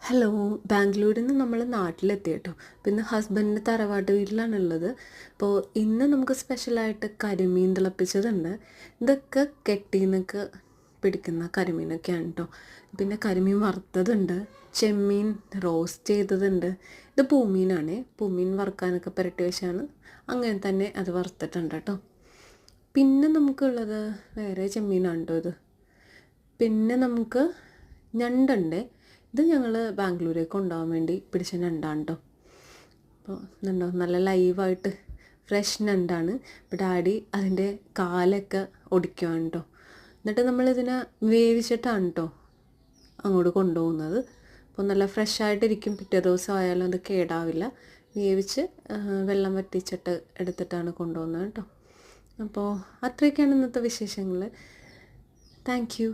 Hello, ബാംഗ്ലൂരിൽ നിന്ന് നമ്മൾ നാട്ടിലെത്തി കേട്ടോ. പിന്നെ ഹസ്ബൻഡിൻ്റെ തറവാട്ട് വീട്ടിലാണുള്ളത്. അപ്പോൾ ഇന്ന് നമുക്ക് സ്പെഷ്യലായിട്ട് കരിമീൻ തിളപ്പിച്ചതുണ്ട്. ഇതൊക്കെ കെട്ടിന്നൊക്കെ പിടിക്കുന്ന കരിമീനൊക്കെയാണ് കേട്ടോ. പിന്നെ കരിമീൻ വറുത്തതുണ്ട്, ചെമ്മീൻ റോസ്റ്റ് ചെയ്തതുണ്ട്. ഇത് പൂമീനാണ്. പൂമീൻ വറുക്കാനൊക്കെ പുരട്ടി വെച്ചാണ് അങ്ങനെ തന്നെ അത് വറുത്തിട്ടുണ്ട് കേട്ടോ. പിന്നെ നമുക്കുള്ളത് വേറെ ചെമ്മീനാണ് കേട്ടോ ഇത്. പിന്നെ നമുക്ക് ഞണ്ടുണ്ട്. ഇത് ഞങ്ങൾ ബാംഗ്ലൂരേക്ക് കൊണ്ടുപോകാൻ വേണ്ടി പിടിച്ച ഞണ്ടാണ് കേട്ടോ. അപ്പോൾ ഇതുണ്ടോ, നല്ല ലൈവായിട്ട് ഫ്രഷ് ഞണ്ടാണ്. ഇപ്പോൾ ഡാഡി അതിൻ്റെ കാലൊക്കെ ഒടിക്കുവാണ് കേട്ടോ. എന്നിട്ട് നമ്മളിതിനെ വേവിച്ചിട്ടാണ് കേട്ടോ അങ്ങോട്ട് കൊണ്ടുപോകുന്നത്. അപ്പോൾ നല്ല ഫ്രഷായിട്ടിരിക്കും. പിറ്റേ ദിവസം ആയാലും അത് കേടാവില്ല. വേവിച്ച് വെള്ളം വറ്റിച്ചിട്ട് എടുത്തിട്ടാണ് കൊണ്ടുപോകുന്നത് കേട്ടോ. അപ്പോൾ അത്രയൊക്കെയാണ് ഇന്നത്തെ വിശേഷങ്ങൾ. Thank you.